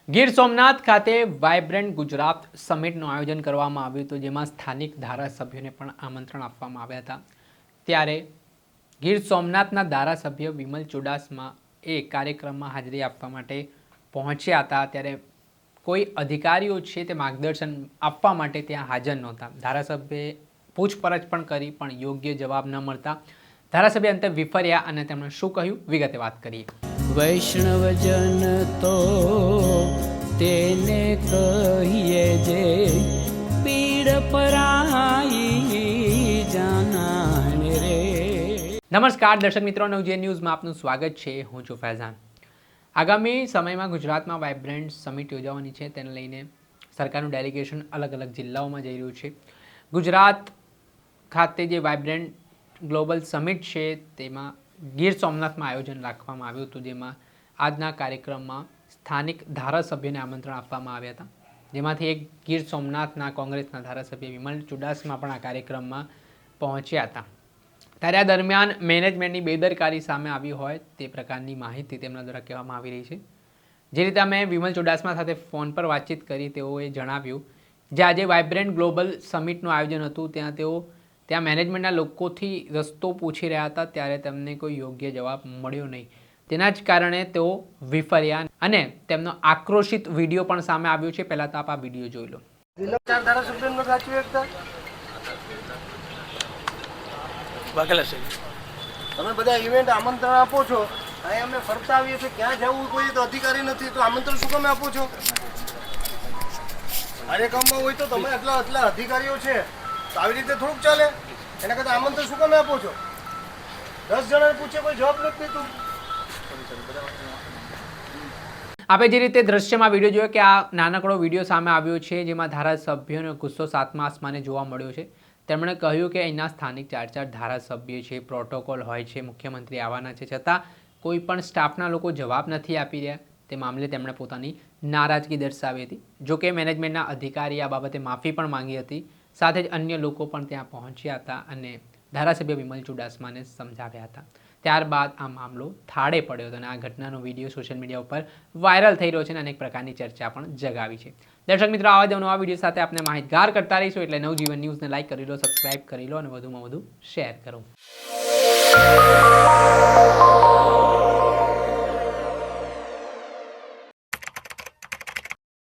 ગીર સોમનાથ ખાતે વાઇબ્રન્ટ ગુજરાત સમિટનું આયોજન કરવામાં આવ્યું હતું, જેમાં સ્થાનિક ધારાસભ્યોને પણ આમંત્રણ આપવામાં આવ્યા હતા. ત્યારે ગીર સોમનાથના ધારાસભ્ય વિમલ ચુડાસમા એ કાર્યક્રમમાં હાજરી આપવા માટે પહોંચ્યા હતા. ત્યારે કોઈ અધિકારીઓ છે તે માર્ગદર્શન આપવા માટે ત્યાં હાજર નહોતા. ધારાસભ્યએ પૂછપરછ પણ કરી, પણ યોગ્ય જવાબ ન મળતા ધારાસભ્ય અંતે વિફર્યા અને તેમણે શું કહ્યું વિગતે વાત કરીએ. વૈષ્ણવજન તો તેને કહીએ જે પીડ પરાઈ જાનાને રે. નમસ્કાર દર્શક મિત્રો, નવજીવન ન્યૂઝમાં આપનું સ્વાગત છે. હું છું ફૈઝાન. આગામી સમયમાં ગુજરાતમાં વાઇબ્રન્ટ સમિટ યોજાવાની છે, તેને લઈને સરકારનું ડેલિગેશન અલગ અલગ જિલ્લાઓમાં જઈ રહ્યું છે. ગુજરાત ખાતે જે વાઇબ્રન્ટ ગ્લોબલ સમિટ છે તેમાં ગીર સોમનાથમાં આયોજન રાખવામાં આવ્યું હતું, જેમાં આજના કાર્યક્રમમાં સ્થાનિક ધારાસભ્યોને આમંત્રણ આપવામાં આવ્યા હતા. જેમાંથી એક ગીર સોમનાથના કોંગ્રેસના ધારાસભ્ય વિમલ ચુડાસમા પણ આ કાર્યક્રમમાં પહોંચ્યા હતા. ત્યારે આ દરમિયાન મેનેજમેન્ટની બેદરકારી સામે આવી હોય તે પ્રકારની માહિતી તેમના દ્વારા કહેવામાં આવી રહી છે. જે રીતે અમે વિમલ ચુડાસમા સાથે ફોન પર વાતચીત કરી, તેઓએ જણાવ્યું જે આજે વાઇબ્રન્ટ ગ્લોબલ સમિટનું આયોજન હતું ત્યાં મેનેજમેન્ટના લોકોથી રસ્તો પૂછી રહ્યા હતા, ત્યારે તેમને કોઈ યોગ્ય જવાબ મળ્યો નહીં. તેના જ કારણે તેઓ વિફર્યા અને તેમનો આક્રોશિત વિડીયો પણ સામે આવ્યો છે. પહેલા તો આપ આ વિડીયો જોઈ લો. તમે બધા ઇવેન્ટ આમંત્રણ આપો છો, અહીં અમને ફરતા આવીએ છીએ, ક્યાં જવું કોઈ તો અધિકારી નથી, તો આમંત્રણ શું કામ આપો છો? કાર્યક્રમમાં હોય તો તમે આટલા અધિકારીઓ છે તો આવી રીતે થોડુંક ચાલે. એના કરતાં આમંત્રણ શું કામ આપો છો? 10 જણાને પૂછે કોઈ જવાબ નથી તું. આપણે જે રીતે દ્રશ્યમાં વિડીયો જોયો કે આ નાનકડો વિડીયો સામે આવ્યો છે, જેમાં ધારાસભ્યોનો ગુસ્સો સાતમા આસમાને જોવા મળ્યો છે. તેમણે કહ્યું કે અહીંના સ્થાનિક 4 ધારાસભ્યો છે, પ્રોટોકોલ હોય છે, મુખ્યમંત્રી આવવાના છે, છતાં કોઈ પણ સ્ટાફના લોકો જવાબ નથી આપી રહ્યા. તે મામલે તેમણે પોતાની નારાજગી દર્શાવી હતી. જોકે મેનેજમેન્ટના અધિકારી આ બાબતે માફી પણ માંગી હતી. સાથે જ અન્ય લોકો પણ ત્યાં પહોંચ્યા હતા અને ધારાસભ્ય વિમલ ચુડાસમાને સમજાવ્યા હતા. ત્યારબાદ આ મામલો થાળે પડ્યો હતો અને આ ઘટનાનો વિડીયો સોશિયલ મીડિયા ઉપર વાયરલ થઈ રહ્યો છે અને અનેક પ્રકારની ચર્ચા પણ જગાવી છે. દર્શક મિત્રો, આવા જ નવા વિડીયો સાથે આપણે માહિતગાર કરતા રહીશું, એટલે નવજીવન ન્યૂઝને લાઈક કરી લો, સબસ્ક્રાઇબ કરી લો અને વધુમાં વધુ શેર કરો.